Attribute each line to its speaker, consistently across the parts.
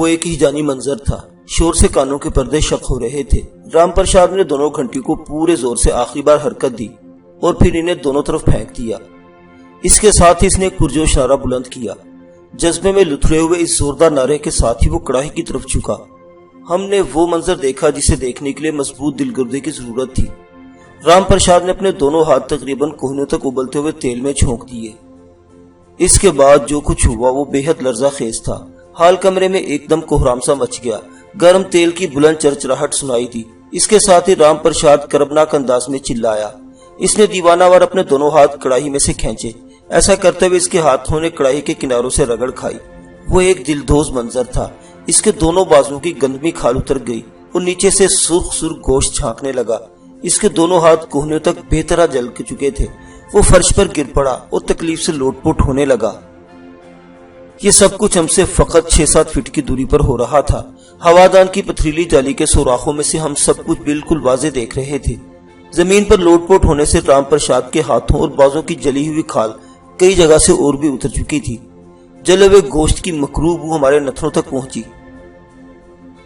Speaker 1: ایک ہی جانی منظر تھا۔ شور سے کانوں کے پردے شق ہو رہے تھے۔ رام پرساد نے دونوں گھنٹی کو پورے زور سے آخری بار حرکت دی اور پھر انہیں دونوں طرف پھینک دیا۔ اس کے ساتھ ہی اس نے ایک پرجوش نعرہ بلند کیا۔ جذبے میں لتھڑے ہوئے اس زوردار نعرے کے ساتھ ہی وہ کڑاہی کی طرف جھکا۔ ہم نے وہ منظر دیکھا جسے دیکھنے کے لیے مضبوط دلگردی کی ضرورت تھی۔ رام پرساد نے اپنے دونوں ہاتھ تقریباً کوہنیوں تک ابلتے ہوئے تیل میں جھونک دیے۔ اس کے بعد جو کچھ ہوا وہ بے حد لرزہ خیز تھا۔ حال کمرے میں ایک دم کوہرام سا مچ گیا۔ گرم تیل کی بلند چرچراہٹ سنائی دی۔ اس کے ساتھ ہی رام پرساد کربناک انداز میں چلایا۔ اس نے دیوانہ وار اپنے دونوں ہاتھ کڑاہی میں سے کھینچے۔ ایسا کرتے ہوئے اس کے ہاتھوں نے کڑاہی کے کناروں سے رگڑ کھائی۔ وہ ایک دلدوز منظر تھا۔ اس کے دونوں بازوں کی گندمی کھال اتر گئی اور نیچے سے سرخ سرخ گوشت چھانکنے لگا۔ اس کے دونوں ہاتھ کوہنیوں تک بے طرح جل چکے تھے۔ وہ فرش پر گر پڑا اور تکلیف سے لوٹ پوٹ ہونے لگا۔ یہ سب کچھ ہم سے فقط 6-7 فٹ کی دوری پر ہو رہا تھا۔ ہوادان کی پتھریلی جالی کے سوراخوں میں سے ہم سب کچھ بالکل واضح دیکھ رہے تھے۔ زمین پر لوٹ پوٹ ہونے سے رام پرساد کے ہاتھوں اور بازوں کی جلی ہوئی کھال کئی جگہ سے اور بھی اتر چکی تھی۔ جلے ہوئے گوشت کی مکروہ بو ہمارے نتنوں تک پہنچی۔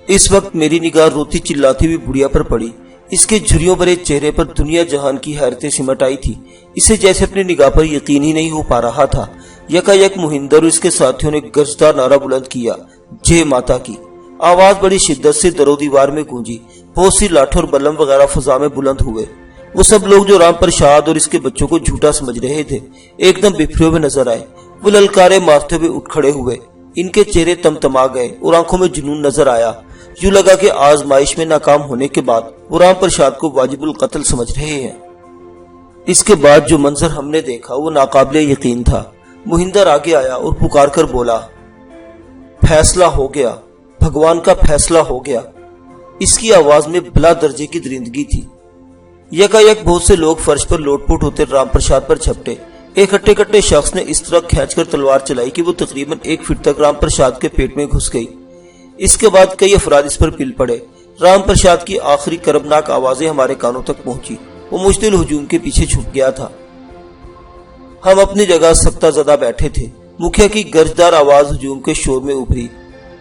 Speaker 1: اس وقت میری نگاہ روتی چلاتی ہوئی بڑھیا پر پڑی۔ اس کے جھریوں بھرے چہرے پر دنیا جہان کی حیرتیں سمٹ آئی تھی۔ اسے جیسے اپنی نگاہ پر یقین ہی نہیں ہو پا رہا تھا۔ یکا یک مہندر اور اس کے ساتھیوں نے گرجدار نعرہ بلند کیا، جے ماتا کی۔ آواز بڑی شدت سے در و دیوار میں گونجی۔ بہت سی لاٹھیں اور بلم وغیرہ فضا میں بلند ہوئے۔ وہ سب لوگ جو رام پرساد اور اس کے بچوں کو جھوٹا سمجھ رہے تھے ایک دم بکھرے ہوئے نظر آئے۔ وہ للکارے مارتے ہوئے اٹھ کھڑے ہوئے۔ ان کے چہرے تمتما گئے اور آنکھوں میں جنون نظر آیا۔ یوں لگا کہ آزمائش میں ناکام ہونے کے بعد وہ رام پرساد کو واجب القتل سمجھ رہے ہیں۔ اس کے بعد جو منظر ہم نے دیکھا وہ ناقابل یقین تھا۔ مہندر آگے آیا اور پکار کر بولا، فیصلہ ہو گیا، بھگوان کا فیصلہ ہو گیا۔ اس کی آواز میں بلا درجے کی درندگی تھی۔ یکا یک بہت سے لوگ فرش پر لوٹ پوٹ ہوتے رام پرساد پر چھپٹے۔ ایک ہٹے کٹے شخص نے اس طرح کھینچ کر تلوار چلائی کہ وہ تقریباً 1 فٹ تک رام پرساد کے پیٹ میں گھس گئی۔ اس کے بعد کئی افراد اس پر پل پڑے۔ رام پرساد کی آخری کربناک آوازیں ہمارے کانوں تک پہنچی۔ وہ مشتعل ہجوم کے پیچھے چھپ گیا تھا۔ ہم اپنی جگہ سکتہ زدہ بیٹھے تھے۔ مکھیا کی گرجدار آواز ہجوم کے شور میں ابھری،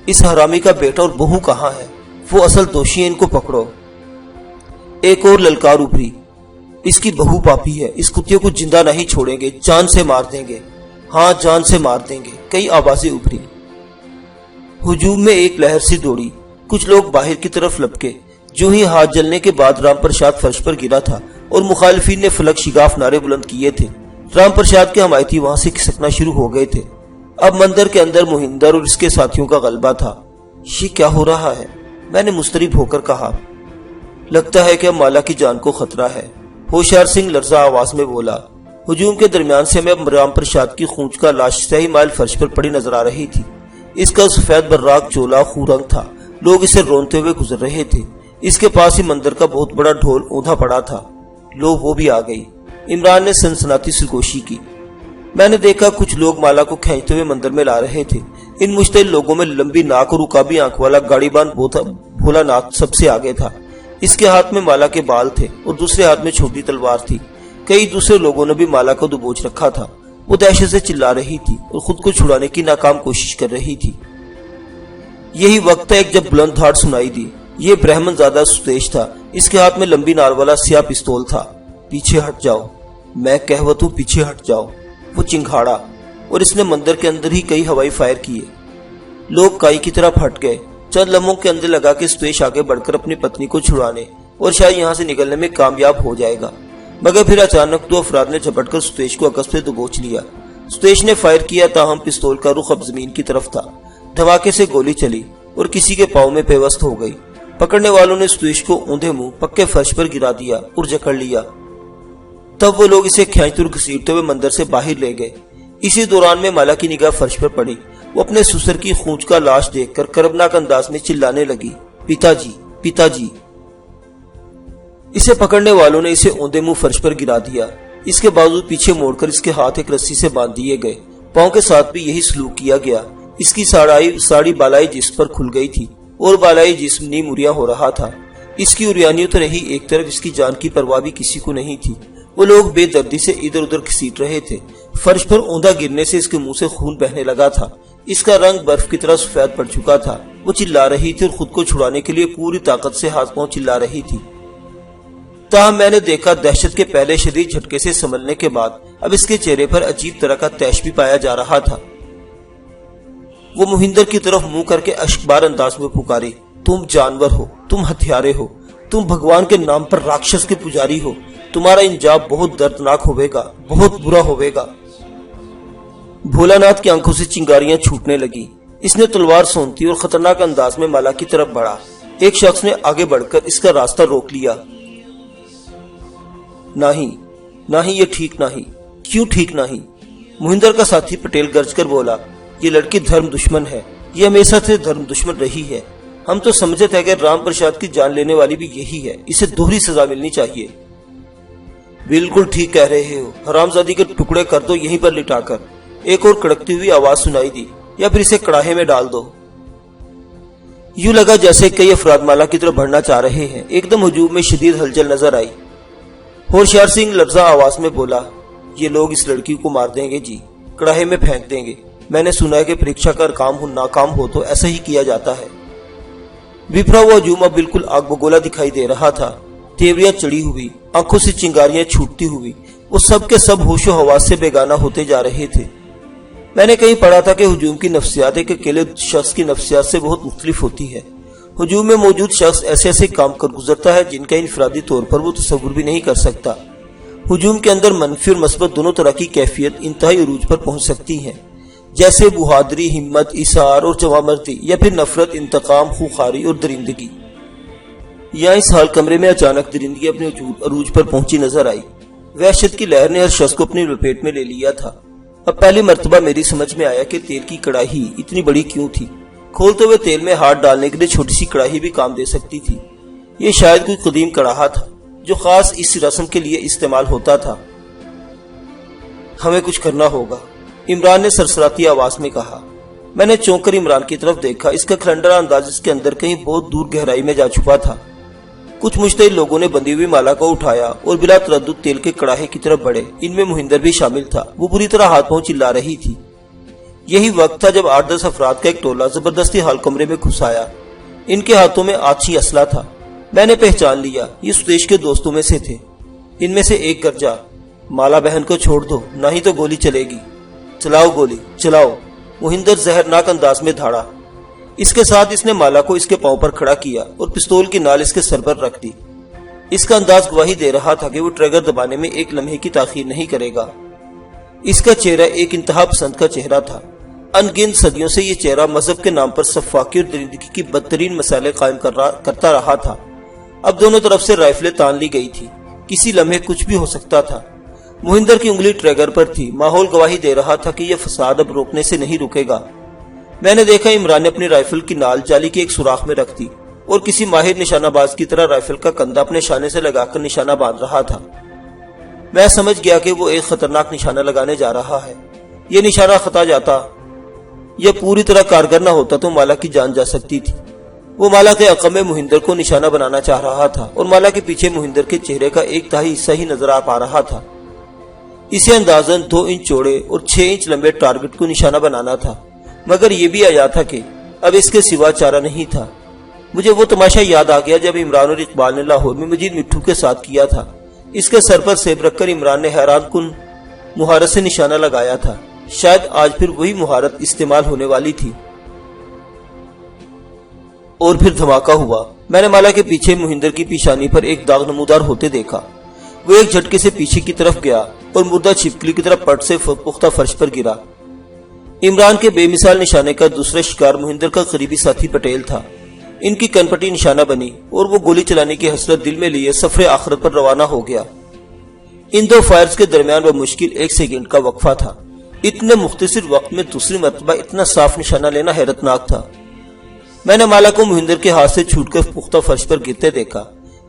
Speaker 1: اس حرامی کا بیٹا اور بہو کہاں ہے؟ وہ اصل دوشی ہے، ان کو پکڑو۔ ایک اور للکار ابھری، اس کی بہو پاپی ہے، اس کتے کو زندہ نہیں چھوڑیں گے، جان سے مار دیں گے، ہاں جان سے مار دیں گے۔ کئی آوازیں ابھری۔ ہجوم میں ایک لہر سی دوڑی۔ کچھ لوگ باہر کی طرف لپکے۔ جو ہی ہاتھ جلنے کے بعد رام پرساد فرش پر گرا تھا اور مخالفین نے فلک شگاف نعرے بلند کیے تھے۔ رام پرساد کے حمایتی وہاں سے کھسکنا شروع ہو گئے تھے۔ اب مندر کے اندر مہندر اور اس کے ساتھیوں کا غلبہ تھا۔ یہ کیا ہو رہا ہے؟ میں نے مضطرب ہو کر کہا۔ لگتا ہے کہ اب مالا کی جان کو خطرہ ہے، ہوشیار سنگھ لرزہ آواز میں بولا۔ ہجوم کے درمیان سے ہمیں اب رام پرساد کی خونچ کا لاش سہی مائل فرش پر پڑی نظر آ رہی تھی۔ اس کا سفید براق چولا خون رنگ تھا۔ لوگ اسے رونتے ہوئے گزر رہے تھے۔ اس کے پاس ہی مندر کا بہت بڑا ڈھول اوندھا پڑا تھا۔ لو وہ بھی آ گئی، عمران نے سنسناتی سرگوشی کی۔ میں نے دیکھا کچھ لوگ مالا کو کھینچتے ہوئے مندر میں لا رہے تھے۔ ان مشتعل لوگوں میں لمبی ناک اور رکابی آنکھ والا گاڑی بان بھولا ناتھ سب سے آگے تھا۔ اس کے ہاتھ میں مالا کے بال تھے اور دوسرے ہاتھ میں چھوٹی تلوار تھی۔ کئی دوسرے لوگوں نے بھی مالا کو دبوچ رکھا تھا۔ وہ دہشت سے چلا رہی تھی اور خود کو چھڑانے کی ناکام کوشش کر رہی تھی۔ یہی وقت تھا ایک جب بلند دھاڑ سنائی دی۔ یہ برہمن زادہ ستیش تھا۔ اس کے ہاتھ میں لمبی نار والا سیاہ پستول تھا۔ پیچھے ہٹ جاؤ، میں کہوت ہوں، پیچھے ہٹ جاؤ، وہ چنگھاڑا، اور اس نے مندر کے اندر ہی کئی ہوائی فائر کیے۔ لوگ کائی کی طرف ہٹ گئے۔ چند لمحوں کے اندر لگا کہ ستیش آگے بڑھ کر اپنی پتنی کو چھڑانے اور شاید یہاں سے نکلنے میں کامیاب ہو جائے گا، مگر پھر اچانک 2 افراد نے جھپٹ کر ستیش کو عقب سے دبوچ لیا۔ ستیش نے فائر کیا، تاہم پستول کا رخ اب زمین کی طرف تھا۔ دھماکے سے گولی چلی اور کسی کے پاؤں میں پیوست ہو گئی۔ پکڑنے والوں نے ستیش کو اوندھے منہ پکے فرش پر گرا دیا اور جکڑ لیا۔ تب وہ لوگ اسے کھینچتے اور گھسیٹتے ہوئے مندر سے باہر لے گئے۔ اسی دوران میں مالا کی نگاہ فرش پر پڑی۔ وہ اپنے سسر کی خونچ کا لاش دیکھ کر کربناک انداز میں چلانے لگی، پتا جی، پتا جی۔ اسے پکڑنے والوں نے اسے اوندے منہ فرش پر گرا دیا۔ اس کے بازو پیچھے موڑ کر اس کے ہاتھ ایک رسی سے باندھ دیے گئے۔ پاؤں کے ساتھ بھی یہی سلوک کیا گیا۔ اس کی ساڑی بالائی جسم پر کھل گئی تھی اور بالائی جسم نیم اوریا ہو رہا تھا۔ اس کی اوریانیوں تو رہی ایک طرف، اس کی جان کی پرواہ بھی کسی کو نہیں تھی۔ وہ لوگ بے دردی سے ادھر ادھر گھسیٹ رہے تھے۔ فرش پر اوندا گرنے سے اس کے منہ سے خون بہنے لگا تھا۔ اس کا رنگ برف کی طرح سفید پڑ چکا تھا۔ وہ چلا رہی تھی اور خود کو چھڑانے کے لیے پوری طاقت سے ہاتھ پاؤں چلا رہی تھی۔ تاہم میں نے دیکھا دہشت کے پہلے شدید جھٹکے سے سنبھلنے کے بعد اب اس کے چہرے پر عجیب طرح کا تیش بھی پایا جا رہا تھا۔ وہ مہندر کی طرف منہ کر کے اشکبار انداز میں پکاری، تم جانور ہو، تم ہتھیارے ہو، تم بھگوان کے نام پر راکشس کے پجاری ہو، تمہارا انجام بہت دردناک ہوئے گا، بہت برا ہوئے گا۔ بھولا ناتھ کی آنکھوں سے چنگاریاں چھوٹنے لگی۔ اس نے تلوار سونتی اور خطرناک انداز میں مالا کی طرف بڑھا۔ ایک شخص نے آگے بڑھ کر اس کا راستہ روک لیا۔ نہیں، یہ ٹھیک نہیں۔ کیوں ٹھیک نہیں؟ مہندر کا ساتھی پٹیل گرج کر بولا، یہ لڑکی دھرم دشمن ہے، یہ ہمیشہ سے دھرم دشمن رہی ہے۔ ہم تو سمجھتے ہیں کہ رام پرساد کی جان لینے والی بھی یہی ہے، اسے دوہری سزا ملنی چاہیے۔ بالکل ٹھیک کہہ رہے ہو، حرامزادی کے ٹکڑے کر دو یہیں پر لٹا کر۔ ایک اور کڑکتی ہوئی آواز سنائی دی، یا پھر اسے کڑاہے میں ڈال دو۔ یوں لگا جیسے کئی افراد مالا کی طرف بڑھنا چاہ رہے ہیں۔ ایک دم ہجوم میں شدید ہلچل نظر آئی۔ ہوشیار سنگھ لرزہ آواز میں بولا، یہ لوگ اس لڑکی کو مار دیں گے جی، کڑاہے میں پھینک دیں گے۔ میں نے سنا ہے کہ پریکشا کا کام ناکام ہو تو ایسا ہی کیا جاتا ہے۔ بپھرا ہوا ہجوم اب بالکل آگ بگولا دکھائی دے رہا تھا۔ تیوریاں چڑی ہوئی، آنکھوں سے چنگاریاں چھوٹتی ہوئی، وہ سب کے سب ہوش و حواس سے بیگانہ ہوتے جا رہے تھے۔ میں نے کہیں پڑھا تھا کہ ہجوم کی نفسیات ایک اکیلے شخص کی نفسیات سے بہت مختلف ہوتی ہے۔ ہجوم میں موجود شخص ایسے ایسے کام کر گزرتا ہے جن کا انفرادی طور پر وہ تصور بھی نہیں کر سکتا۔ ہجوم کے اندر منفی اور مثبت دونوں طرح کی کیفیت انتہائی عروج پر پہنچ سکتی ہیں، جیسے بہادری، ہمت، اثار اور جوامردی، یا پھر نفرت، انتقام، خوخاری اور درندگی۔ یہاں اس حال کمرے میں اچانک درندگی اپنے عروج پر پہنچی نظر آئی۔ وحشت کی لہر نے ہر شخص کو اپنی لپیٹ میں لے لیا تھا۔ اب پہلی مرتبہ میری سمجھ میں آیا کہ تیل کی کڑاہی اتنی بڑی کیوں تھی۔ کھولتے ہوئے تیل میں ہاتھ ڈالنے کے لیے چھوٹی سی کڑاہی بھی کام دے سکتی تھی۔ یہ شاید کوئی قدیم کڑاہا تھا جو خاص اس رسم کے لیے استعمال ہوتا تھا۔ ہمیں کچھ کرنا ہوگا، عمران نے سرسراتی آواز میں کہا۔ میں نے چونک کر عمران کی طرف دیکھا۔ اس کا کھلنڈرا انداز اس کے اندر کہیں بہت دور گہرائی میں جا چھپا تھا۔ کچھ مشتعل لوگوں نے بندھی ہوئی مالا کو اٹھایا اور بلا تردد تیل کے کڑاہے کی طرف بڑھے۔ ان میں مہندر بھی شامل تھا۔ وہ بری طرح ہاتھ پاؤں چلا رہی تھی۔ یہی وقت تھا جب 8-10 افراد کا ایک ٹولہ زبردستی ہال کمرے میں گھس آیا۔ ان کے ہاتھوں میں آتشی اسلحہ تھا۔ میں نے پہچان لیا، یہ سدیش کے دوستوں میں سے تھے۔ ان میں سے ایک گرجا، مالا بہن کو چھوڑ دو، نہ ہی تو گولی چلے گی۔ چلاؤ گولی، چلاؤ۔ مہندر زہرناک انداز میں دھاڑا۔ اس کے ساتھ اس نے مالا کو اس کے پاؤں پر کھڑا کیا اور پستول کی نال اس کے سر پر رکھ دی۔ اس کا انداز گواہی دے رہا تھا کہ وہ ٹریگر دبانے میں ایک لمحے کی تاخیر نہیں کرے گا۔ اس کا چہرہ ایک انتہا پسند کا چہرہ تھا۔ ان گنت صدیوں سے یہ چہرہ مذہب کے نام پر سفاکی اور درندگی کی بدترین مسائل قائم کرتا رہا تھا۔ اب دونوں طرف سے رائفلیں تان لی گئی تھی۔ کسی لمحے کچھ بھی ہو سکتا تھا۔ مہندر کی انگلی ٹریگر پر تھی۔ ماحول گواہی دے رہا تھا کہ یہ فساد اب روکنے سے نہیں رکے گا۔ میں نے دیکھا عمران نے اپنی رائفل کی نال جالی کے ایک سوراخ میں رکھ دی اور کسی ماہر نشانہ باز کی طرح رائفل کا کندھا اپنے شانے سے لگا کر نشانہ باندھ رہا تھا۔ میں سمجھ گیا کہ وہ ایک خطرناک نشانہ لگانے جا رہا ہے۔ یہ نشانہ خطا جاتا یا پوری طرح کارگر نہ ہوتا تو مالا کی جان جا سکتی تھی۔ وہ مالا کے عقب میں مہندر کو نشانہ بنانا چاہ رہا تھا اور مالا کے پیچھے مہندر کے چہرے کا ایک تہائی حصہ ہی نظر آ پا رہا تھا۔ اسے اندازاً 2 انچ چوڑے اور 6 انچ لمبے ٹارگٹ کو نشانہ بنانا تھا، مگر یہ بھی آیا تھا کہ اب اس کے سوا چارہ نہیں تھا۔ مجھے وہ تماشا یاد آ گیا جب عمران اور اقبال نے لاہور میں مجید مٹھو کے ساتھ کیا تھا۔ اس کے سر پر سیب رکھ کر عمران نے حیران کن مہارت سے نشانہ لگایا تھا۔ شاید آج پھر وہی مہارت استعمال ہونے والی تھی۔ اور پھر دھماکہ ہوا۔ میں نے مالا کے پیچھے مہندر کی پیشانی پر ایک داغ نمودار ہوتے دیکھا۔ وہ ایک جھٹکے سے پیچھے کی طرف گیا اور مردہ چھپکلی کی طرف پٹ سے پختہ فرش پر گرا۔ عمران کے بے مثال نشانے کا دوسرا شکار مہندر کا قریبی ساتھی پٹیل تھا۔ ان کی کنپٹی نشانہ بنی اور وہ گولی چلانے کی حسرت دل میں لیے سفر آخرت پر روانہ ہو گیا۔ ان 2 فائرز کے درمیان بمشکل 1 سیکنڈ کا وقفہ تھا۔ اتنے مختصر وقت میں دوسری مرتبہ اتنا صاف نشانہ لینا حیرت ناک تھا۔ میں نے مالا کو مہندر کے ہاتھ سے چھوٹ کر پختہ فرش پر گرتے دیکھا۔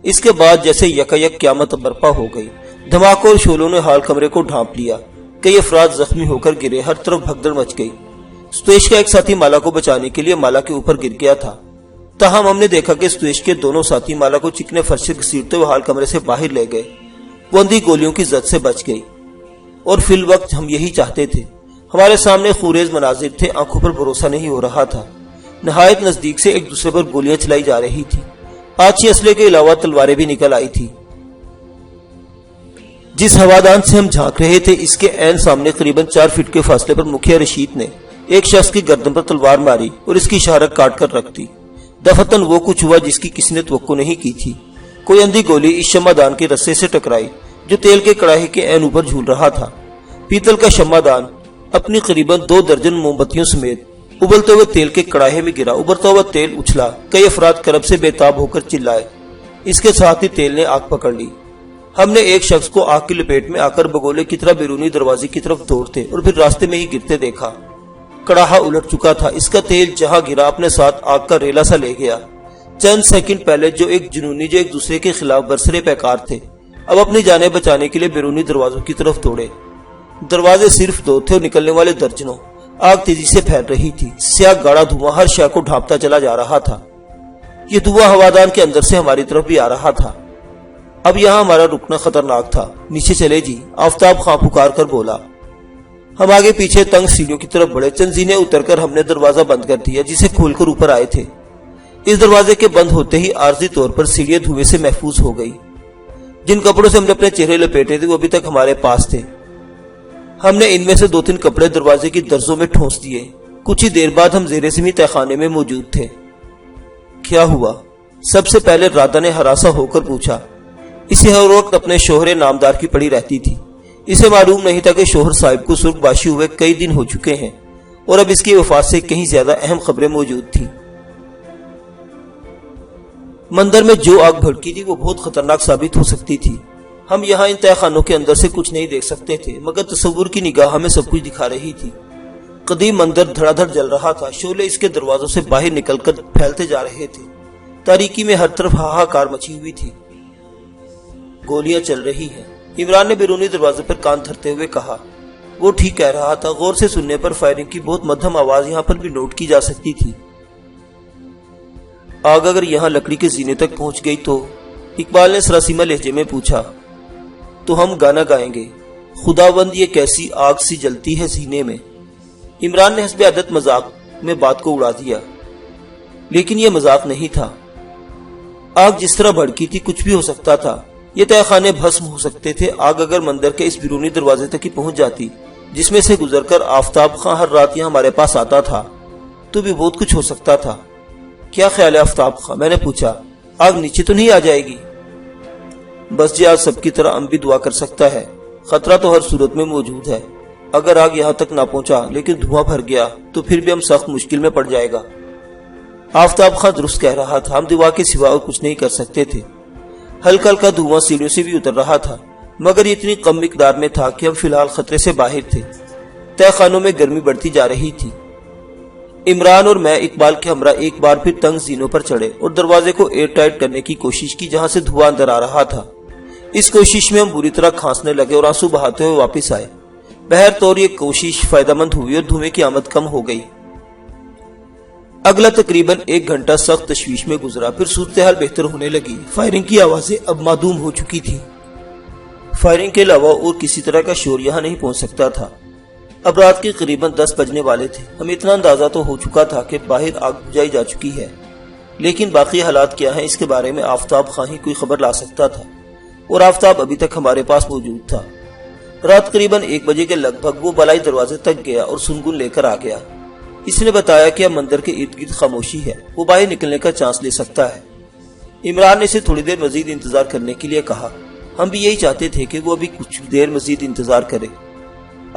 Speaker 1: اس کے بعد جیسے یکایک قیامت برپا ہو گئی۔ دھماکوں اور شعلوں نے ہال کمرے کو ڈھانپ لیا۔ کئی افراد زخمی ہو کر گرے، ہر طرف بھگدڑ مچ گئی۔ ستویش کا ایک ساتھی مالا کو بچانے کے لیے مالا کے اوپر گر گیا تھا، تاہم ہم نے دیکھا کہ ستویش کے دونوں ساتھی مالا کو چکنے فرش سے گھسیٹتے ہوئے ہال کمرے سے باہر لے گئے۔ وہ اندھی گولیوں کی زد سے بچ گئی، اور فی الوقت ہم یہی چاہتے تھے۔ ہمارے سامنے خوریز مناظر تھے، آنکھوں پر بھروسہ نہیں ہو رہا تھا۔ نہایت نزدیک سے ایک دوسرے پر گولیاں چلائی جا رہی تھی۔ آچی اسلحے کے علاوہ تلواریں بھی نکل آئی تھی۔ جس ہوادان سے ہم جھانک رہے تھے اس کے عین سامنے قریباً 4 فٹ کے فاصلے پر مکھیا رشید نے ایک شخص کی گردن پر تلوار ماری اور اس کی اشارہ کاٹ کر رکھ دی۔ دفتن وہ کچھ ہوا جس کی کسی نے توقع نہیں کی تھی۔ کوئی اندھی گولی اس شمعدان کے رسے سے ٹکرائی جو تیل کے کڑاہے کے عین اوپر جھول رہا تھا۔ پیتل کا شمعدان اپنی قریباً 2 درجن موم بتیوں سمیت ابلتے ہوئے تیل کے کڑاہے میں گرا۔ ابلتا ہوا تیل اچھلا، کئی افراد کرب سے بے تاب ہو کر چلائے۔ اس کے ساتھ ہی تیل نے آگ پکڑ لی۔ ہم نے ایک شخص کو آگ کی لپیٹ میں آ کر بگولے کی طرح بیرونی دروازے کی طرف دوڑتے اور پھر راستے میں ہی گرتے دیکھا۔ کڑاہا الٹ چکا تھا، اس کا تیل جہاں گرا اپنے ساتھ آگ کا ریلا سا لے گیا۔ چند سیکنڈ پہلے جو ایک دوسرے کے خلاف برسرے پیکار تھے، اب اپنی جانیں بچانے کے لیے بیرونی دروازوں کی طرف دوڑے۔ دروازے صرف 2 تھے اور نکلنے والے درجنوں۔ آگ تیزی سے پھیل رہی تھی، سیاہ گاڑا دھواں ہر شے کو ڈھانپتا چلا جا رہا تھا۔ یہ دھواں ہوادان کے اندر سے ہماری طرف بھی آ رہا تھا۔ اب یہاں ہمارا رکنا خطرناک تھا۔ نیچے چلے جی، آفتاب خاں پکار کر بولا۔ ہم آگے پیچھے تنگ سیڑھیوں کی طرف بڑھے۔ چند زینے اتر کر ہم نے دروازہ بند کر دیا جسے کھول کر اوپر آئے تھے۔ اس دروازے کے بند ہوتے ہی عارضی طور پر سیڑھیاں دھوئیں سے محفوظ ہو گئی۔ جن کپڑوں سے ہم نے اپنے چہرے لپیٹے تھے وہ ابھی تک ہمارے پاس تھے۔ ہم نے ان میں سے 2-3 کپڑے دروازے کی درزوں میں ٹھونس دیے۔ کچھ ہی دیر بعد ہم زیر زمین تہہ خانے میں موجود تھے۔ کیا ہوا؟ سب سے پہلے رادا نے ہراساں ہو کر پوچھا۔ اسے ہر وقت اپنے شوہر نامدار کی پڑی رہتی تھی۔ اسے معلوم نہیں تھا کہ شوہر صاحب کو سرخ باشی ہوئے کئی دن ہو چکے ہیں اور اب اس کی وفات سے کہیں زیادہ اہم خبریں موجود تھیں۔ مندر میں جو آگ بھڑکی تھی وہ بہت خطرناک ثابت ہو سکتی تھی۔ ہم یہاں ان تہہ خانوں کے اندر سے کچھ نہیں دیکھ سکتے تھے، مگر تصور کی نگاہ ہمیں سب کچھ دکھا رہی تھی۔ قدیم مندر دھڑا دھڑ جل رہا تھا، شعلے اس کے دروازوں سے باہر نکل کر پھیلتے جا رہے تھے۔ تاریکی میں ہر طرف ہاہاکار مچی ہوئی تھی۔ گولیاں چل رہی ہیں، عمران نے بیرونی دروازے پر کان دھرتے ہوئے کہا۔ وہ ٹھیک کہہ رہا تھا، غور سے سننے پر فائرنگ کی بہت مدھم آواز یہاں پر بھی نوٹ کی جا سکتی تھی۔ آگ اگر یہاں لکڑی کے زینے تک پہنچ گئی تو؟ اقبال نے سراسیمہ لہجے میں پوچھا۔ تو ہم گانا گائیں گے، خداوند یہ کیسی آگ سی جلتی ہے سینے میں۔ عمران نے حسب عادت مذاق میں بات کو اڑا دیا، لیکن یہ مذاق نہیں تھا۔ آگ جس طرح بھڑکی تھی کچھ بھی ہو سکتا تھا۔ یہ تہہ خانے بھسم ہو سکتے تھے۔ آگ اگر مندر کے اس بیرونی دروازے تک ہی پہنچ جاتی جس میں سے گزر کر آفتاب خاں ہر رات یہاں ہمارے پاس آتا تھا تو بھی بہت کچھ ہو سکتا تھا۔ کیا خیال ہے آفتاب خاں؟ میں نے پوچھا۔ آگ نیچے تو نہیں آ جائے گی؟ بس جی، آج سب کی طرح ہم بھی دعا کر سکتا ہے۔ خطرہ تو ہر صورت میں موجود ہے۔ اگر آگ یہاں تک نہ پہنچا لیکن دھواں بھر گیا تو پھر بھی ہم سخت مشکل میں پڑ جائے گا۔ آفتاب خاں درست کہہ رہا تھا، ہم دعا کے سوا اور کچھ نہیں کر سکتے تھے۔ ہلکا ہلکا دھواں سیڑھیوں سے بھی اتر رہا تھا، مگر یہ اتنی کم مقدار میں تھا کہ ہم فی الحال خطرے سے باہر تھے۔ تہہ خانوں میں گرمی بڑھتی جا رہی تھی۔ عمران اور میں اقبال کے ہمراہ ایک بار پھر تنگ زینوں پر چڑھے اور دروازے کو ایئر ٹائٹ کرنے کی کوشش کی جہاں سے دھواں اندر آ رہا تھا۔ اس کوشش میں ہم بری طرح کھانسنے لگے اور آنسو بہاتے ہوئے واپس آئے۔ بہر طور یہ کوشش فائدہ مند ہوئی اور دھوئیں کی آمد کم ہو گئی۔ اگلا تقریباً 1 گھنٹہ سخت تشویش میں گزرا، پھر صورتحال بہتر ہونے لگی۔ فائرنگ کی آوازیں اب معدوم ہو چکی تھی۔ فائرنگ کے علاوہ اور کسی طرح کا شور یہاں نہیں پہنچ سکتا تھا۔ اب رات کے قریباً 10 بجنے والے تھے۔ ہمیں اتنا اندازہ تو ہو چکا تھا کہ باہر آگ بجھائی جا چکی ہے، لیکن باقی حالات کیا ہیں اس کے بارے میں آفتاب خاں ہی کوئی خبر لا سکتا تھا، اور آفتاب ابھی تک ہمارے پاس موجود تھا۔ رات قریباً 1 بجے کے لگ بھگ وہ بالائی دروازے تک گیا اور سنگن لے کر آ گیا۔ اس نے بتایا کہ اب مندر کے ارد گرد خاموشی ہے، وہ باہر نکلنے کا چانس لے سکتا ہے۔ عمران نے اسے تھوڑی دیر مزید انتظار کرنے کے لیے کہا۔ ہم بھی یہی چاہتے تھے کہ وہ ابھی کچھ دیر مزید انتظار کرے۔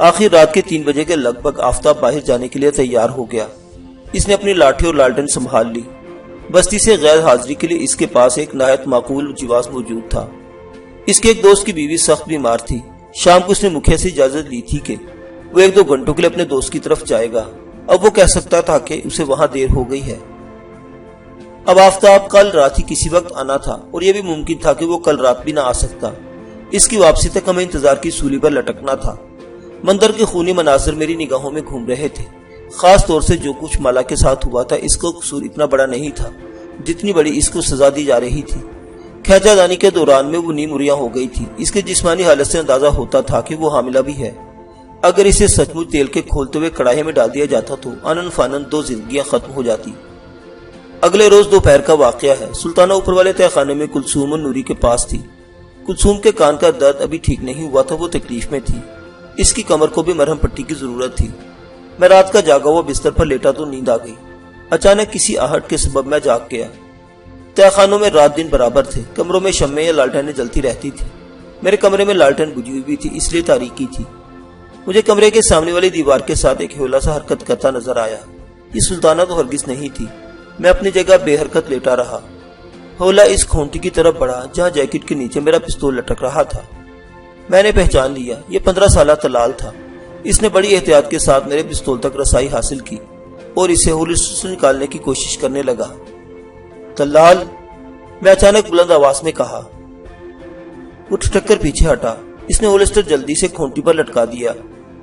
Speaker 1: آخر رات کے 3 بجے کے لگ بھگ آفتاب باہر جانے کے لیے تیار ہو گیا۔ اس نے اپنی لاٹھی اور لالٹن سنبھال لی۔ بستی سے غیر حاضری کے لیے اس کے پاس ایک نہایت معقول جواز موجود تھا۔ اس کے ایک دوست کی بیوی سخت بیمار تھی۔ شام کو اس نے مکھیا سے اجازت لی تھی کہ وہ 1-2 گھنٹوں کے لیے اپنے دوست کی طرف جائے گا۔ اب وہ کہہ سکتا تھا کہ اسے وہاں دیر ہو گئی ہے۔ اب آفتاب کل رات ہی کسی وقت آنا تھا اور یہ بھی ممکن تھا کہ وہ کل رات بھی نہ آ سکتا۔ اس کی واپسی تک ہمیں انتظار کی سولی پر لٹکنا تھا۔ مندر کے خونی مناظر میری نگاہوں میں گھوم رہے تھے۔ خاص طور سے جو کچھ مالا کے ساتھ ہوا تھا اس کا قصور اتنا بڑا نہیں تھا جتنی بڑی اس کو سزا دی جا رہی تھی۔ کھینچا دانی کے دوران میں وہ نیم اریاں ہو گئی تھی۔ اس کے جسمانی حالت سے اندازہ ہوتا تھا کہ وہ حاملہ بھی ہے۔ اگر اسے سچ مچ تیل کے کھولتے ہوئے کڑاہی میں ڈال دیا جاتا تو آنن فانن 2 زندگیاں ختم ہو جاتی۔ اگلے روز دوپہر کا واقعہ ہے۔ سلطانہ اوپر والے تہہ خانے میں کلثوم اور نوری کے پاس تھی۔ کلثوم کے کان کا درد ابھی ٹھیک نہیں ہوا تھا، وہ تکلیف میں تھی۔ اس کی کمر کو بھی مرہم پٹی کی ضرورت تھی۔ میں رات کا جاگا ہوا بستر پر لیٹا تو نیند آ گئی۔ اچانک کسی آہٹ کے سبب میں جاگ گیا۔ تہہ خانوں میں رات دن برابر تھے، کمروں میں شمعیں یا لالٹینیں جلتی رہتی تھی۔ میرے کمرے میں لالٹین بجھی ہوئی تھی، اس لیے تاریکی تھی۔ مجھے کمرے کے سامنے والی دیوار کے ساتھ ایک ہیولا سا حرکت کرتا نظر آیا۔ یہ سلطانہ تو ہرگز نہیں تھی۔ میں اپنی جگہ بے حرکت لیٹا رہا۔ ہیولا اس کھونٹی کی طرف بڑھا جہاں جیکٹ کے نیچے میرا پستول لٹک رہا تھا۔ میں نے پہچان لیا، یہ 15 سالہ طلال تھا۔ اس نے بڑی احتیاط کے ساتھ میرے پستول تک رسائی حاصل کی اور اسے ہولسٹر سے نکالنے کی کوشش کرنے لگا۔ طلال، میں اچانک بلند آواز میں کہا۔ وہ ٹھٹک کر پیچھے ہٹا۔ اس نے ہولسٹر جلدی سے کھونٹی پر لٹکا دیا۔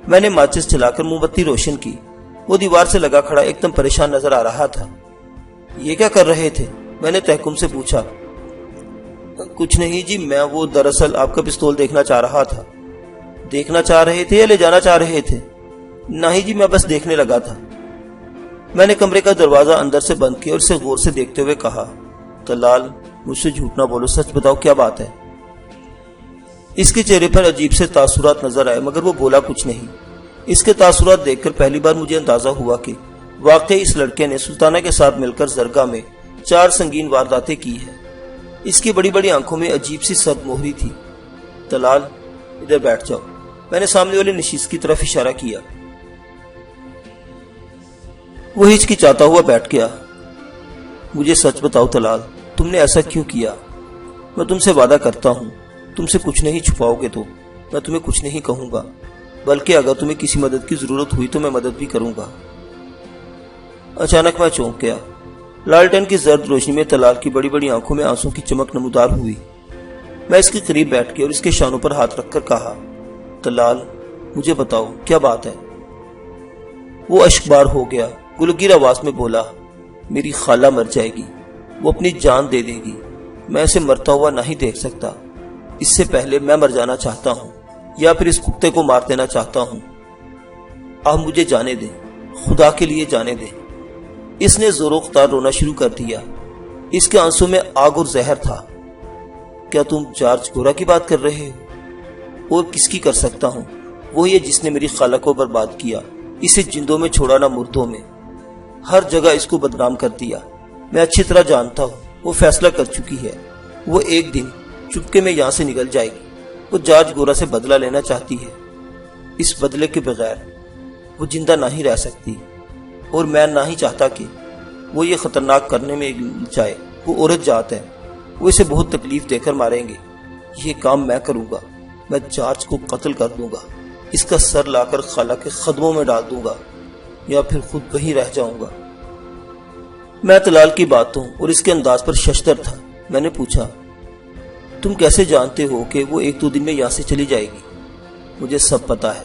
Speaker 1: میں نے ماچس چلا کر موم بتی روشن کی۔ وہ دیوار سے لگا کھڑا ایک دم پریشان نظر آ رہا تھا۔ یہ کیا کر رہے تھے؟ میں نے تحکم سے پوچھا۔ کچھ نہیں جی، میں وہ دراصل آپ کا پستول دیکھنا چاہ رہا تھا۔ دیکھنا چاہ رہے تھے یا لے جانا چاہ رہے تھے؟ نہیں جی، میں بس دیکھنے لگا تھا۔ میں نے کمرے کا دروازہ اندر سے بند کیا اور اسے غور سے دیکھتے ہوئے کہا، طلال، مجھ سے جھوٹ نہ بولو، سچ بتاؤ کیا بات ہے؟ اس کے چہرے پر عجیب سے تاثرات نظر آئے مگر وہ بولا کچھ نہیں۔ اس کے تاثرات دیکھ کر پہلی بار مجھے اندازہ ہوا کہ واقعی اس لڑکے نے سلطانہ کے ساتھ مل کر زرگاہ میں 4 سنگین وارداتیں کی ہیں۔ اس کی بڑی بڑی آنکھوں میں عجیب سی سرد مہری تھی۔ طلال، ادھر بیٹھ جاؤ۔ میں نے سامنے والی نشست کی طرف اشارہ کیا۔ وہ ہچکچاتا ہوا بیٹھ گیا۔ مجھے سچ بتاؤ طلال، تم نے ایسا کیوں کیا؟ میں تم سے وعدہ کرتا ہوں، تم سے کچھ نہیں چھپاؤ گے تو میں تمہیں کچھ نہیں کہوں گا، بلکہ اگر تمہیں کسی مدد کی ضرورت ہوئی تو میں مدد بھی کروں گا۔ اچانک میں چونک گیا۔ لالٹین کی زرد روشنی میں طلال کی بڑی بڑی آنکھوں میں آنسوں کی چمک نمودار ہوئی۔ میں اس کے قریب بیٹھ گیا اور اس کے شانوں پر ہاتھ رکھ کر کہا، طلال، مجھے بتاؤ کیا بات ہے؟ وہ اشکبار ہو گیا، گلگیر آواز میں بولا، میری خالہ مر جائے گی، وہ اپنی جان دے دے گی، میں اسے مرتا ہوا نہیں دیکھ سکتا، اس سے پہلے میں مر جانا چاہتا ہوں یا پھر اس کتے کو مار دینا چاہتا ہوں، آپ مجھے جانے دیں، خدا کے لیے جانے دیں۔ اس نے زور و اختار رونا شروع کر دیا۔ اس کے آنسوں میں آگ اور زہر تھا۔ کیا تم جارج گورا کی بات کر رہے ہو؟ اور کس کی کر سکتا ہوں؟ وہی ہے جس نے میری خالہ کو برباد کیا، اسے جندوں میں چھوڑا نہ مردوں میں، ہر جگہ اس کو بدنام کر دیا۔ میں اچھی طرح جانتا ہوں وہ فیصلہ کر چکی ہے، وہ ایک دن چپکے میں یہاں سے نکل جائے گی۔ وہ جارج گورا سے بدلہ لینا چاہتی ہے، اس بدلے کے بغیر وہ زندہ نہیں رہ سکتی، اور میں نہ ہی چاہتا کہ وہ یہ خطرناک کرنے میں جائے۔ وہ عورت ذات ہے، وہ اسے بہت تکلیف دے کر ماریں گے۔ یہ کام میں کروں گا، میں جارج کو قتل کر دوں گا، اس کا سر لا کر خالہ کے قدموں میں ڈال دوں گا، یا پھر خود وہیں رہ جاؤں گا۔ میں طلال کی باتوں اور اس کے انداز پر ششدر تھا۔ میں نے پوچھا، تم کیسے جانتے ہو کہ وہ 1-2 دن میں یہاں سے چلی جائے گی؟ مجھے سب پتا ہے،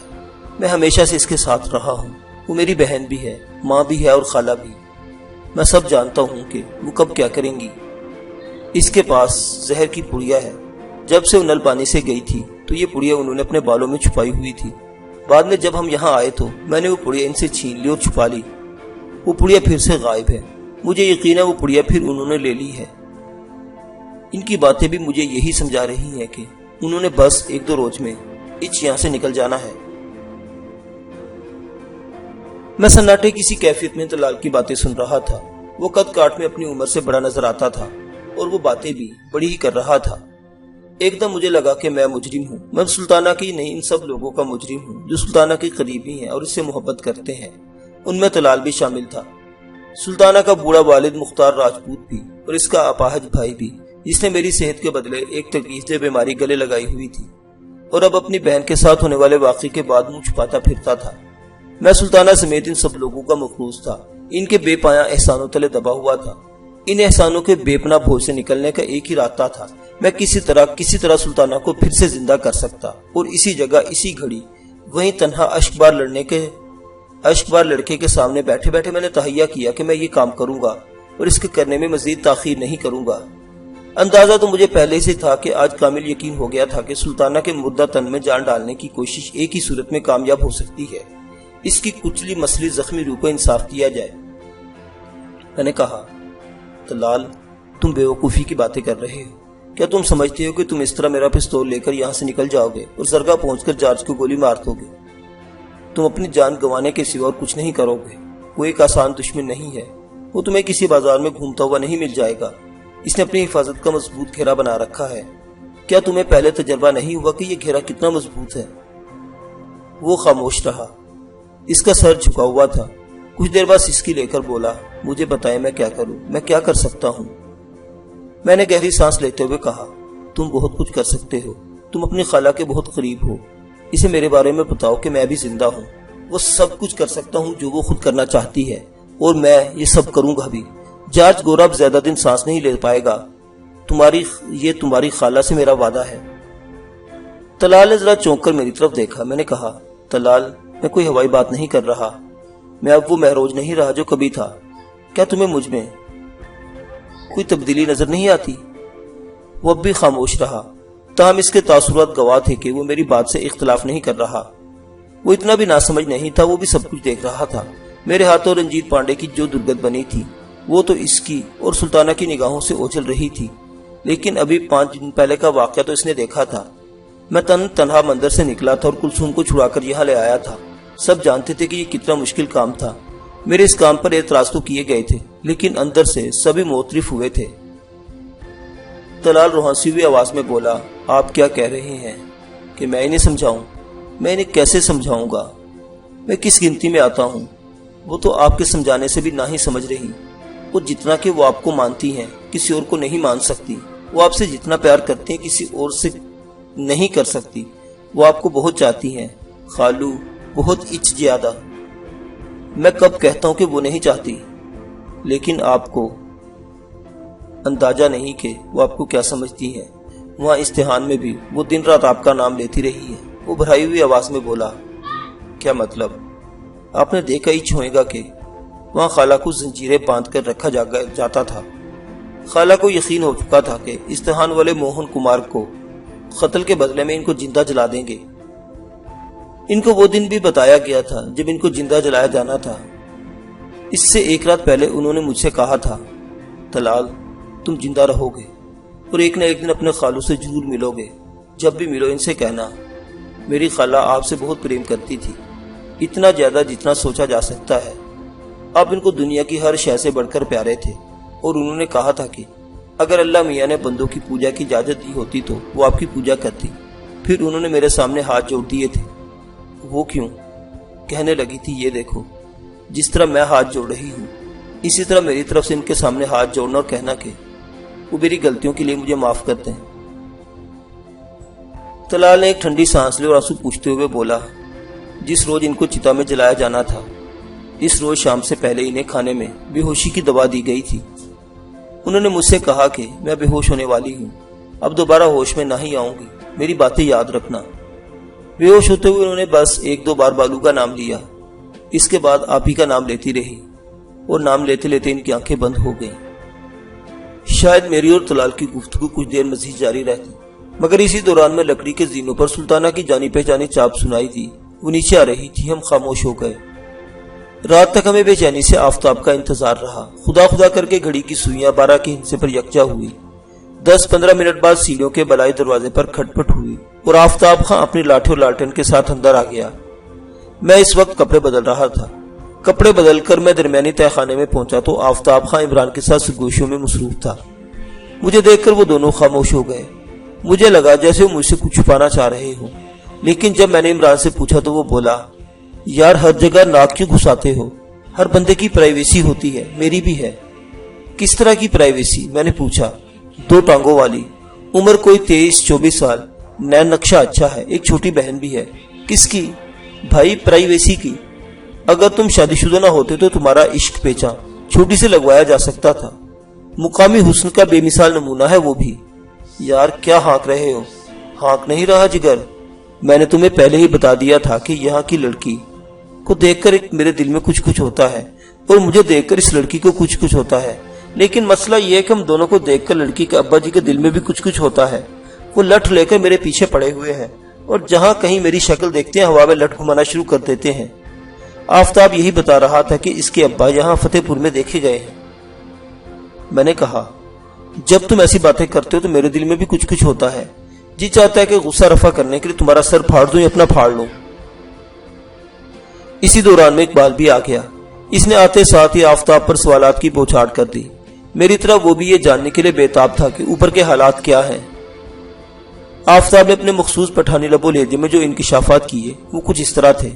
Speaker 1: میں ہمیشہ سے اس کے ساتھ رہا ہوں، وہ میری بہن بھی ہے، ماں بھی ہے اور خالہ بھی۔ میں سب جانتا ہوں کہ وہ کب کیا کریں گی۔ اس کے پاس زہر کی پڑیا ہے، جب سے وہ نل پانی سے گئی تھی تو یہ پڑیا انہوں نے اپنے بالوں میں چھپائی ہوئی تھی۔ بعد میں جب ہم یہاں آئے تو میں نے وہ پڑیا ان سے چھین لی اور چھپا لی۔ وہ پڑیا پھر سے غائب ہے، مجھے یقین ہے وہ پڑیا پھر انہوں نے لے لی ہے۔ ان کی باتیں بھی مجھے یہی سمجھا رہی ہیں کہ انہوں نے بس 1-2 روز میں یہاں سے نکل جانا ہے۔ میں سناٹے کسی کیفیت میں طلال کی باتیں سن رہا تھا۔ وہ قد کاٹ میں اپنی عمر سے بڑا نظر آتا تھا اور وہ باتیں بھی بڑی ہی کر رہا تھا۔ ایک دم مجھے لگا کہ میں مجرم ہوں، میں سلطانہ کی نہیں، ان سب لوگوں کا مجرم ہوں جو سلطانہ کے قریبی ہیں اور اس سے محبت کرتے ہیں۔ ان میں طلال بھی شامل تھا، سلطانہ کا بوڑھا والد مختار راجپوت بھی، اور اس کا اپاہج بھائی بھی، جس نے میری صحت کے بدلے ایک تکلیف دہ بیماری گلے لگائی ہوئی تھی اور اب اپنی بہن کے ساتھ ہونے والے واقعے کے بعد منہ چھپاتا پھرتا تھا۔ میں سلطانہ سمیت ان سب لوگوں کا مفروض تھا، ان کے بے پایاں احسانوں تلے دبا ہوا تھا۔ ان احسانوں کے بے پناہ بوجھ سے نکلنے کا ایک ہی راستہ تھا، میں کسی طرح سلطانہ کو پھر سے زندہ کر سکتا، اور اسی جگہ اسی گھڑی وہیں تنہا اشکبار لڑکے کے سامنے بیٹھے بیٹھے میں نے تہیہ کیا کہ میں یہ کام کروں گا اور اس کے کرنے میں مزید تاخیر نہیں کروں گا۔ اندازہ تو مجھے پہلے سے تھا کہ آج کامل یقین ہو گیا تھا کہ سلطانہ کے مردہ تن میں جان ڈالنے کی کوشش ایک ہی صورت میں کامیاب ہو سکتی ہے، اس کی کچلی مسلی زخمی روح کو انصاف دیا جائے۔ میں نے کہا، طلال، تم بیوقوفی کی باتیں کر رہے ہو۔ کیا تم سمجھتے ہو کہ تم اس طرح میرا پستول لے کر یہاں سے نکل جاؤ گے اور زرگاہ پہنچ کر جارج کو گولی مار دو گے؟ تم اپنی جان گنوانے کے سوا اور کچھ نہیں کرو گے۔ وہ ایک آسان دشمن نہیں ہے، وہ تمہیں کسی بازار میں گھومتا ہوا نہیں مل جائے گا۔ اس نے اپنی حفاظت کا مضبوط گھیرا بنا رکھا ہے۔ کیا تمہیں پہلے تجربہ نہیں ہوا کہ یہ گھیرا کتنا مضبوط ہے؟ وہ خاموش رہا، اس کا سر جھکا ہوا تھا۔ کچھ دیر بعد سسکی لے کر بولا، مجھے بتائیں میں کیا کروں، میں کیا کر سکتا ہوں؟ میں نے گہری سانس لیتے ہوئے کہا، تم بہت کچھ کر سکتے ہو، تم اپنی خالہ کے بہت قریب ہو، اسے میرے بارے میں بتاؤ کہ میں بھی زندہ ہوں۔ وہ سب کچھ کر سکتا ہوں جو وہ خود کرنا چاہتی ہے، اور میں یہ سب کروں گا بھی۔ جارج گورا اب زیادہ دن سانس نہیں لے پائے گا، تمہاری خالہ سے میرا وعدہ ہے۔ طلال نے ذرا چونک کر میری طرف دیکھا۔ میں نے کہا، طلال، میں کوئی ہوائی بات نہیں کر رہا، میں اب وہ مہروج نہیں رہا جو کبھی تھا۔ کیا تمہیں مجھ میں کوئی تبدیلی نظر نہیں آتی؟ وہ اب بھی خاموش رہا، تاہم اس کے تاثرات گواہ تھے کہ وہ میری بات سے اختلاف نہیں کر رہا۔ وہ اتنا بھی ناسمجھ نہیں تھا، وہ بھی سب کچھ دیکھ رہا تھا۔ میرے ہاتھوں رنجیت پانڈے کی جو درگت بنی تھی وہ تو اس کی اور سلطانہ کی نگاہوں سے اوجھل رہی تھی، لیکن ابھی 5 دن پہلے کا واقعہ تو اس نے دیکھا تھا۔ میں تنہا مندر سے نکلا تھا اور کلثوم کو چھڑا کر یہاں لے آیا تھا۔ سب جانتے تھے کہ یہ کتنا مشکل کام تھا۔ میرے اس کام پر اعتراض تو کیے گئے تھے، لیکن اندر سے سبھی معترف ہوئے تھے۔ طلال روحانسی ہوئی آواز میں بولا، آپ کیا کہہ رہے ہیں کہ میں انہیں سمجھاؤں؟ میں انہیں کیسے سمجھاؤں گا؟ میں کس گنتی میں آتا ہوں؟ وہ تو آپ کے سمجھانے سے بھی نہ ہی سمجھ رہی، اور جتنا کہ وہ آپ کو مانتی ہیں کسی اور کو نہیں مان سکتی۔ وہ آپ سے جتنا پیار کرتی ہیں کسی اور سے نہیں کر سکتی۔ وہ آپ کو بہت چاہتی ہیں خالو، بہت زیادہ۔ میں کب کہتا ہوں کہ وہ نہیں چاہتی، لیکن آپ کو اندازہ نہیں کہ وہ آپ کو کیا سمجھتی ہیں۔ وہاں استحان میں بھی وہ دن رات آپ کا نام لیتی رہی ہے۔ وہ بھرائی ہوئی آواز میں بولا، کیا مطلب؟ آپ نے دیکھا ہی چھوئے گا کہ وہاں خالہ کو زنجیریں باندھ کر رکھا جاتا تھا۔ خالہ کو یقین ہو چکا تھا کہ استحان والے موہن کمار کو قتل کے بدلے میں ان کو زندہ جلا دیں گے۔ ان کو وہ دن بھی بتایا گیا تھا جب ان کو زندہ جلایا جانا تھا۔ اس سے 1 رات پہلے انہوں نے مجھ سے کہا تھا، طلال، تم زندہ رہو گے اور ایک نہ ایک دن اپنے خالوں سے ضرور ملو گے۔ جب بھی ملو ان سے کہنا، میری خالہ آپ سے بہت پریم کرتی تھی، اتنا زیادہ جتنا سوچا جا سکتا ہے۔ آپ ان کو دنیا کی ہر شے سے بڑھ کر پیارے تھے، اور انہوں نے کہا تھا کہ اگر اللہ میاں نے بندوں کی پوجا کی اجازت دی ہوتی تو وہ آپ کی پوجا کرتی۔ پھر انہوں نے میرے سامنے ہاتھ جوڑ دیے تھے۔ وہ کیوں؟ کہنے لگی تھی، یہ دیکھو، جس طرح میں ہاتھ جوڑ رہی ہوں اسی طرح میری طرف سے ان کے سامنے ہاتھ جوڑنا اور کہنا کہ وہ میری غلطیوں کے لیے مجھے معاف کرتے ہیں۔ طلال نے ایک ٹھنڈی سانس لی اور آنسو پوچھتے ہوئے بولا، جس روز ان کو چتا میں جلایا جانا تھا، اس روز شام سے پہلے انہیں کھانے میں بے ہوشی کی دوا دی گئی تھی۔ انہوں نے مجھ سے کہا کہ میں بے ہوش ہونے والی ہوں، اب دوبارہ ہوش میں نہ ہی آؤں گی، میری باتیں یاد رکھنا۔ بے ہوش ہوتے ہوئے انہوں نے بس 1-2 بار بالو کا نام لیا، اس کے بعد آپ ہی کا نام لیتی رہی، اور نام لیتے لیتے ان کی آنکھیں بند ہو گئیں۔ شاید میری اور طلال کی گفتگو کچھ دیر مزید جاری رہتی، مگر اسی دوران میں لکڑی کے زینوں پر سلطانہ کی جانی پہچانی چاپ سنائی دی۔ وہ نیچے آ رہی تھی، ہم خاموش ہو گئے۔ رات تک ہمیں بے چینی سے آفتاب کا انتظار رہا۔ خدا خدا کر کے گھڑی کی سوئیاں 12 کے ہندسے پر یکجا ہوئی۔ 10-15 منٹ بعد سیڑھیوں کے بلائی دروازے پر کھٹپٹ ہوئی اور آفتاب خاں اپنی لاٹھی اور لالٹین کے ساتھ اندر آ گیا۔ میں اس وقت کپڑے بدل رہا تھا۔ کپڑے بدل کر میں درمیانی تہہ خانے میں پہنچا تو آفتاب خاں عمران کے ساتھ سرگوشیوں میں مصروف تھا۔ مجھے دیکھ کر وہ دونوں خاموش ہو گئے۔ مجھے لگا جیسے وہ مجھ سے کچھ چھپانا چاہ رہے ہوں، لیکن جب میں نے عمران سے پوچھا تو وہ بولا، یار ہر جگہ ناک کیوں گھساتے ہو؟ ہر بندے کی پرائیویسی ہوتی ہے، میری بھی ہے۔ کس طرح کی پرائیویسی؟ میں نے پوچھا۔ 2 ٹانگوں والی، عمر کوئی 23-24 سال، نیا نقشہ اچھا ہے، ایک چھوٹی بہن بھی ہے۔ کس کی؟ بھائی پرائیویسی کی۔ اگر تم شادی شدہ نہ ہوتے تو تمہارا عشق پیچا چھوٹی سے لگوایا جا سکتا تھا۔ مقامی حسن کا بے مثال نمونہ ہے وہ بھی۔ یار کیا ہانک رہے ہو؟ ہانک نہیں رہا جگر، میں نے تمہیں پہلے ہی بتا دیا تھا کہ یہاں کی لڑکی کو دیکھ کر میرے دل میں کچھ ہوتا ہے، اور مجھے دیکھ کر اس لڑکی کو کچھ ہوتا ہے۔ لیکن مسئلہ یہ ہے کہ ہم دونوں کو دیکھ کر لڑکی کے ابا جی کے دل میں بھی کچھ ہوتا ہے۔ وہ لٹ لے کر میرے پیچھے پڑے ہوئے ہیں اور جہاں کہیں میری شکل دیکھتے ہیں ہوا میں لٹ گھمانا شروع کر دیتے ہیں۔ آفتاب یہی بتا رہا تھا کہ اس کے ابا یہاں فتح پور میں دیکھے گئے ہیں۔ میں نے کہا جب تم ایسی باتیں کرتے ہو تو میرے دل میں بھی کچھ ہوتا ہے، جی چاہتا ہے کہ غصہ رفع کرنے کے لیے تمہارا سر پھاڑ دوں یا اپنا پھاڑ لوں۔ اسی دوران میں اقبال بھی آ گیا۔ اس نے آتے ساتھ ہی آفتاب پر سوالات کی بوچھاڑ کر دی۔ میری طرح وہ بھی یہ جاننے کے لیے بےتاب تھا کہ اوپر کے حالات کیا ہیں۔ آفتاب نے اپنے مخصوص پٹھانی لب و لہجے میں جو انکشافات کیے وہ کچھ اس طرح تھے۔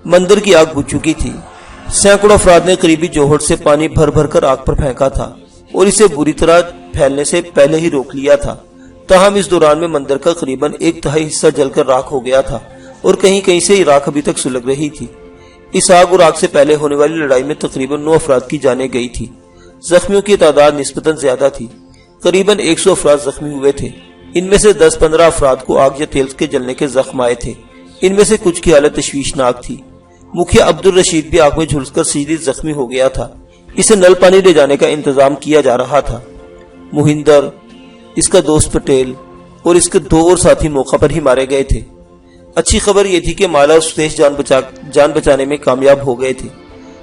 Speaker 1: مندر کی آگ بجھ چکی تھی۔ سینکڑوں افراد نے قریبی جوہر سے پانی بھر بھر کر آگ پر پھینکا تھا اور اسے بری طرح پھیلنے سے پہلے ہی روک لیا تھا۔ تاہم اس دوران میں مندر کا قریباً 1/3 حصہ جل کر راکھ ہو گیا تھا اور کہیں کہیں سے راکھ ابھی تک سلگ رہی تھی۔ اس آگ اور آگ سے پہلے ہونے والی لڑائی میں تقریباً 9 افراد کی جانیں گئی تھی۔ زخمیوں کی تعداد نسبتاً زیادہ تھی، قریباً 100 افراد زخمی ہوئے تھے۔ ان میں سے 10-15 افراد کو آگ یا تیل کے جلنے کے زخم آئے تھے۔ ان میں سے کچھ کی حالت تشویشناک تھی۔ مکھیا عبدالرشید بھی آگ میں جھلس کر شدید زخمی ہو گیا تھا۔ اسے نل پانی لے جانے کا انتظام کیا جا رہا تھا۔ مہندر، اس کا دوست پٹیل اور اس کے 2 اور ساتھی موقع پر ہی مارے گئے تھے۔ اچھی خبر یہ تھی کہ مالا اور ستیش جان بچانے میں کامیاب ہو گئے تھے۔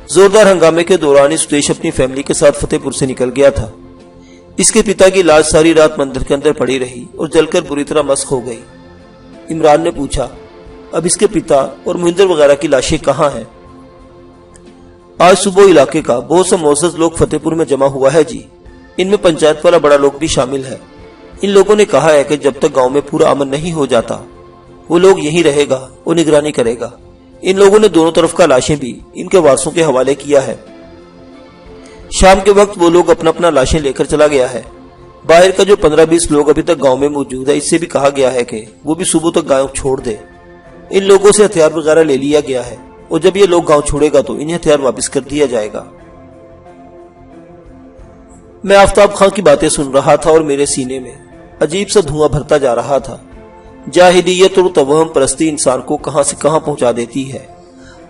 Speaker 1: زوردار ہنگامے کے دوران ستیش اپنی فیملی کے ساتھ فتح پور سے نکل گیا تھا۔ اس کے پتا کی لاش ساری رات مندر کے اندر پڑی رہی اور جل کر بری طرح مسخ ہو گئی۔ عمران نے پوچھا اب اس کے پتا اور مہندر وغیرہ کی لاشیں کہاں ہیں؟ آج صبح علاقے کا بہت سا معزز لوگ فتح پور میں جمع ہوا ہے جی۔ ان میں پنچایت والا بڑا لوگ بھی شامل ہے۔ ان لوگوں نے کہا ہے کہ جب تک گاؤں میں پورا امن نہیں ہو جاتا وہ لوگ یہیں رہے گا اور نگرانی کرے گا۔ ان لوگوں نے دونوں طرف کا لاشیں بھی ان کے وارثوں کے حوالے کیا ہے۔ شام کے وقت وہ لوگ اپنا اپنا لاشیں لے کر چلا گیا ہے۔ باہر کا جو 15-20 لوگ ابھی تک گاؤں میں موجود ہے اس سے بھی کہا گیا ہے کہ وہ بھی صبح تک گاؤں چھوڑ دے۔ ان لوگوں سے ہتھیار وغیرہ لے لیا گیا ہے اور جب یہ لوگ گاؤں چھوڑے گا تو انہیں ہتھیار واپس کر دیا جائے گا۔ میں آفتاب خان کی باتیں سن رہا تھا اور میرے سینے میں عجیب سا دھواں بھرتا جا رہا تھا۔ جاہلیت اور توہم پرستی انسان کو کہاں سے کہاں پہنچا دیتی ہے۔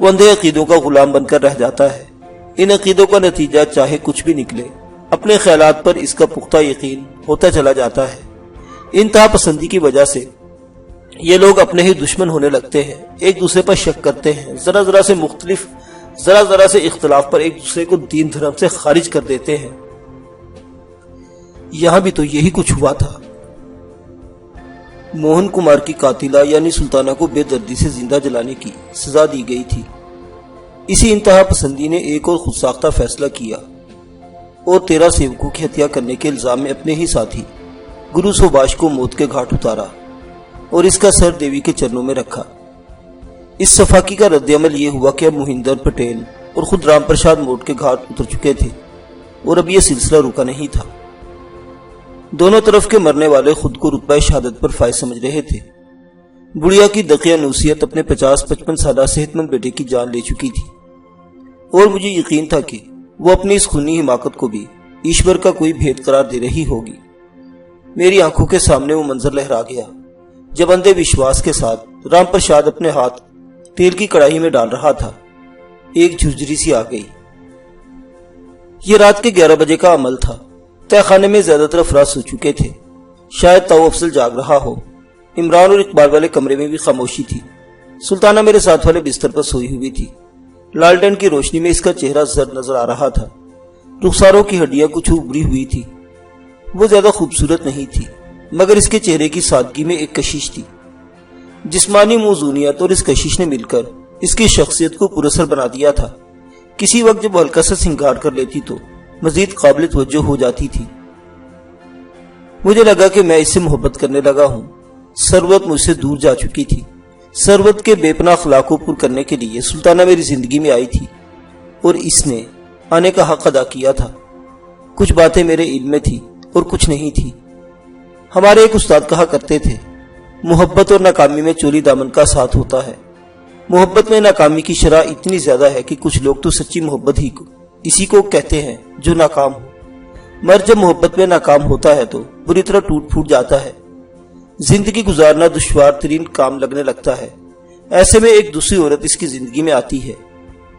Speaker 1: وہ اندھے عقیدوں کا غلام بن کر رہ جاتا ہے۔ ان عقیدوں کا نتیجہ چاہے کچھ بھی نکلے، اپنے خیالات پر اس کا پختہ یقین ہوتا چلا جاتا ہے۔ انتہا پسندی کی وجہ سے یہ لوگ اپنے ہی دشمن ہونے لگتے ہیں، ایک دوسرے پر شک کرتے ہیں، ذرا ذرا سے اختلاف پر ایک دوسرے کو دین دھرم سے خارج کر دیتے ہیں۔ یہاں بھی تو یہی کچھ ہوا تھا۔ موہن کمار کی قاتلہ یعنی سلطانہ کو بے دردی سے زندہ جلانے کی سزا دی گئی تھی۔ اسی انتہا پسندی نے ایک اور خود ساختہ فیصلہ کیا اور 13 سیوکوں کی ہتیا کرنے کے الزام میں اپنے ہی ساتھی گرو سبھاش کو موت کے گھاٹ اتارا اور اس کا سر دیوی کے چرنوں میں رکھا۔ اس صفاقی کا رد عمل یہ ہوا کہ اب مہندر، پٹیل اور خود رام پرساد موت کے گھاٹ اتر چکے تھے اور اب یہ سلسلہ رکا نہیں تھا۔ دونوں طرف کے مرنے والے خود کو رتبہ شہادت پر فائز سمجھ رہے تھے۔ بڑھیا کی دقیہ نوسیت اپنے 50-55 سالہ صحت مند بیٹے کی جان لے چکی تھی اور مجھے یقین تھا کہ وہ اپنی اس خونی حماقت کو بھی ایشور کا کوئی بھید قرار دے رہی ہوگی۔ میری آنکھوں کے سامنے وہ منظر لہرا گیا جب اندھے وشواس کے ساتھ رام پرساد اپنے ہاتھ تیل کی کڑاہی میں ڈال رہا تھا۔ ایک جھرجھری سی آ گئی۔ یہ رات کے 11 بجے کا عمل تھا۔ تہ خانے میں زیادہ تر افراد سو چکے تھے، شاید تاؤ افضل جاگ رہا ہو۔ عمران اور اقبال والے کمرے میں بھی خاموشی تھی۔ سلطانہ میرے ساتھ والے بستر پر سوئی ہوئی تھی۔ لالٹین کی روشنی میں اس کا چہرہ زرد نظر آ رہا تھا۔ رخساروں کی ہڈیاں کچھ ابری ہوئی تھی۔ وہ زیادہ خوبصورت نہیں تھی مگر اس کے چہرے کی سادگی میں ایک کشش تھی۔ جسمانی موزونیت اور اس کشش نے مل کر اس کی شخصیت کو پراثر بنا دیا تھا۔ کسی وقت جب ہلکا سا سنگار کر لیتی تو مزید قابل توجہ ہو جاتی تھی۔ مجھے لگا کہ میں اس سے محبت کرنے لگا ہوں۔ ثروت مجھ سے دور جا چکی تھی۔ ثروت کے بے پناہ اخلاق کو پر کرنے کے لیے سلطانہ میری زندگی میں آئی تھی اور اس نے آنے کا حق ادا کیا تھا۔ کچھ باتیں میرے علم میں تھی اور کچھ نہیں تھی۔ ہمارے ایک استاد کہا کرتے تھے، محبت اور ناکامی میں چولی دامن کا ساتھ ہوتا ہے۔ محبت میں ناکامی کی شرح اتنی زیادہ ہے کہ کچھ لوگ تو سچی محبت ہی اسی کو کہتے ہیں جو ناکام ہو۔ مرد جب محبت میں ناکام ہوتا ہے تو بری طرح ٹوٹ پھوٹ جاتا ہے۔ زندگی گزارنا دشوار ترین کام لگنے لگتا ہے۔ ایسے میں ایک دوسری عورت اس کی زندگی میں آتی ہے۔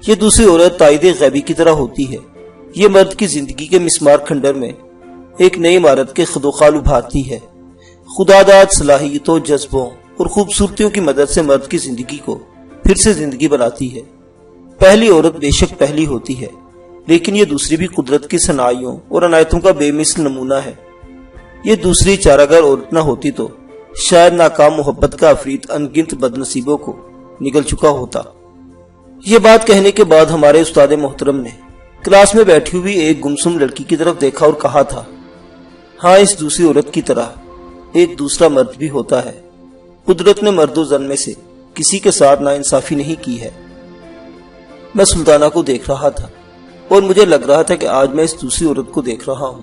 Speaker 1: یہ دوسری عورت تائید غیبی کی طرح ہوتی ہے۔ یہ مرد کی زندگی کے مسمار کھنڈر میں ایک نئی عمارت کے خدوخال ابھارتی ہے۔ خداداد صلاحیتوں، جذبوں اور خوبصورتیوں کی مدد سے مرد کی زندگی کو پھر سے زندگی بناتی ہے۔ پہلی عورت بے شک پہلی ہوتی ہے، لیکن یہ دوسری بھی قدرت کی صنائیوں اور عنایتوں کا بے مثل نمونہ ہے۔ یہ دوسری چاراگر عورت نہ ہوتی تو شاید ناکام محبت کا عفریت انگنت بد نصیبوں کو نگل چکا ہوتا۔ یہ بات کہنے کے بعد ہمارے استاد محترم نے کلاس میں بیٹھی ہوئی ایک گمسم لڑکی کی طرف دیکھا اور کہا تھا، ہاں اس دوسری عورت کی طرح ایک دوسرا مرد بھی ہوتا ہے۔ قدرت نے مرد و زن میں سے کسی کے ساتھ ناانصافی نہیں کی ہے۔ میں سلطانہ کو دیکھ رہا تھا اور مجھے لگ رہا تھا کہ آج میں اس دوسری عورت کو دیکھ رہا ہوں۔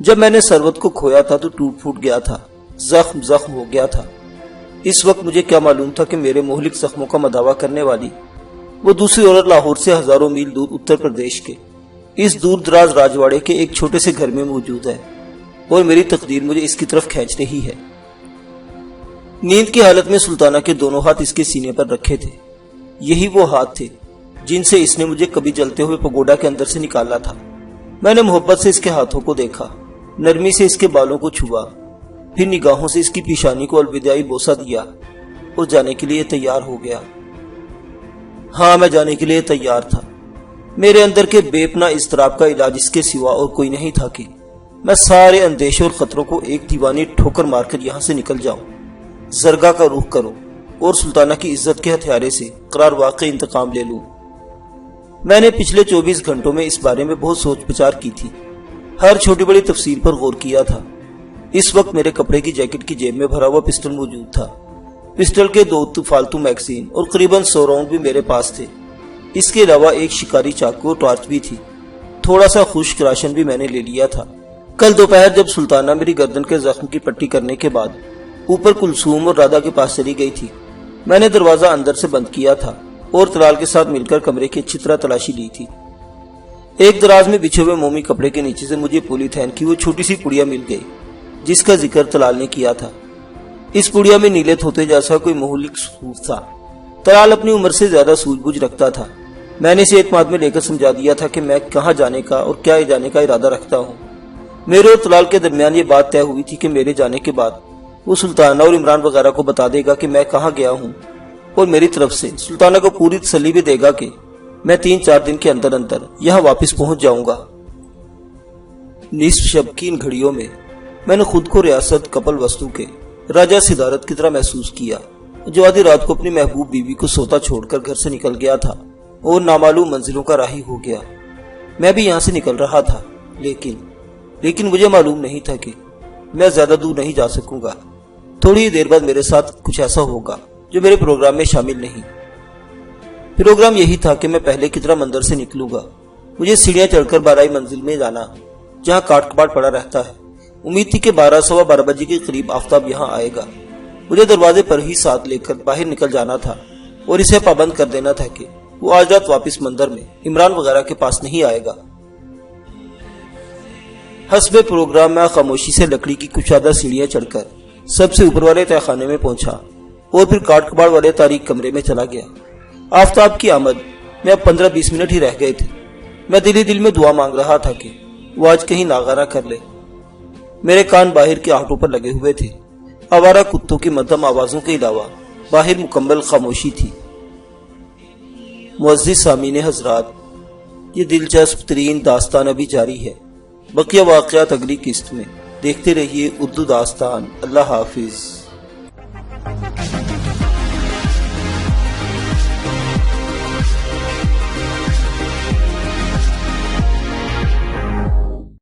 Speaker 1: جب میں نے ثروت کو کھویا تھا تو ٹوٹ پھوٹ گیا تھا، زخم ہو گیا تھا۔ اس وقت مجھے کیا معلوم تھا کہ میرے مہلک زخموں کا مداوع کرنے والی وہ دوسری عورت لاہور سے ہزاروں میل دور اتر پردیش کے اس دور دراز راجواڑے کے ایک چھوٹے سے گھر میں موجود ہے، اور میری تقدیر مجھے اس کی طرف کھینچ رہی ہے۔ نیند کی حالت میں سلطانہ کے دونوں ہاتھ اس کے سینے پر رکھے تھے۔ یہی وہ ہاتھ تھے جن سے اس نے مجھے کبھی جلتے ہوئے پگوڈا کے اندر سے نکالا تھا۔ میں نے محبت سے اس کے ہاتھوں کو دیکھا، نرمی سے اس کے بالوں کو چھوا، پھر نگاہوں سے اس کی پیشانی کو الوداعی بوسہ دیا اور جانے کے لیے تیار ہو گیا۔ ہاں، میں جانے کے لیے تیار تھا۔ میرے اندر کے بے پناہ اضطراب کا علاج اس کے سوا اور کوئی نہیں تھا کہ میں سارے اندیشوں اور خطروں کو ایک دیوانی ٹھوکر مار کر یہاں سے نکل جاؤں، زرگاہ کا رخ کروں اور سلطانہ کی عزت کے ہتھیارے سے قرار واقع انتقام لے لوں۔ میں نے پچھلے 24 گھنٹوں میں اس بارے میں بہت سوچ بچار کی تھی، ہر چھوٹی بڑی تفصیل پر غور کیا تھا۔ اس وقت میرے کپڑے کی جیکٹ کی جیب میں بھرا ہوا پسٹل موجود تھا۔ پسٹل کے 2 فالتو میگزین اور قریباً 100 راؤنڈ بھی میرے پاس تھے۔ اس کے علاوہ ایک شکاری چاقو اور ٹارچ بھی تھی۔ تھوڑا سا خشک راشن بھی میں نے لے لیا تھا۔ کل دوپہر جب سلطانہ میری گردن کے زخم کی پٹی کرنے کے بعد اوپر کلثوم اور رادا کے پاس چلی گئی تھی، میں نے دروازہ اندر سے بند کیا تھا اور تلال کے ساتھ مل کر کمرے کی اچھی طرح تلاشی لی تھی۔ ایک دراز میں بچھے ہوئے مومی کپڑے کے نیچے سے مجھے پولی تھین کی وہ چھوٹی سی پڑیا مل گئی جس کا ذکر تلال نے کیا تھا۔ اس پڑیا میں نیلے دھوتے جیسا کوئی مہلک سوز تھا۔ تلال اپنی عمر سے زیادہ سوجھ بوجھ رکھتا تھا۔ میں نے اسے اعتماد میں لے کر سمجھا دیا تھا کہ میں کہاں جانے کا اور کیا جانے کا ارادہ رکھتا ہوں۔ میرے اور تلال کے درمیان یہ بات طے ہوئی تھی کہ میرے جانے کے بعد وہ سلطانہ اور عمران وغیرہ کو بتا دے گا کہ میں کہاں گیا ہوں، اور میری طرف سے سلطانہ کو پوری تسلی بھی دے گا کہ میں 3-4 دن کے اندر اندر یہاں واپس پہنچ جاؤں گا۔ نصف شب کی ان گھڑیوں میں نے خود کو ریاست کپل وستو کے راجہ صدارت کی طرح محسوس کیا، جو آدھی رات کو اپنی محبوب بیوی کو سوتا چھوڑ کر گھر سے نکل گیا تھا اور نامعلوم منزلوں کا راہی ہو گیا۔ میں بھی یہاں سے نکل رہا تھا، لیکن مجھے معلوم نہیں تھا کہ میں زیادہ دور نہیں جا سکوں گا۔ تھوڑی ہی دیر بعد میرے ساتھ کچھ ایسا ہوگا جو میرے پروگرام میں شامل نہیں۔ پروگرام یہی تھا کہ میں پہلے کی طرح مندر سے نکلوں گا۔ مجھے سیڑھیاں چڑھ کر 12ویں منزل میں جانا، جہاں کاٹ کباڑ پڑا رہتا ہے۔ امید تھی کہ 12-12:15 بجے کے قریب آفتاب یہاں آئے گا۔ مجھے دروازے پر ہی ساتھ لے کر باہر نکل جانا تھا اور اسے پابند کر دینا تھا کہ وہ آج رات واپس مندر میں عمران وغیرہ کے پاس نہیں آئے گا۔ حسب پروگرام میں خاموشی سے لکڑی کی کشادہ سیڑھیاں چڑھ کر سب سے اوپر والے تہہ خانے میں پہنچا اور پھر کاٹ کباڑ والے تاریک کمرے میں چلا گیا۔ آفتاب کی آمد میں اب 15-20 منٹ ہی رہ گئے تھے۔ میں دل میں دعا مانگ رہا تھا کہ وہ آج کہیں ناغہ نہ کر لے۔ میرے کان باہر کے آہٹوں پر لگے ہوئے تھے۔ آوارہ کتوں کی مدھم آوازوں کے علاوہ باہر مکمل خاموشی تھی۔ معزز سامعین حضرات، یہ دلچسپ ترین داستان ابھی جاری ہے۔ بقیہ واقعات اگلی قسط میں۔ دیکھتے رہیے اردو داستان۔ اللہ حافظ۔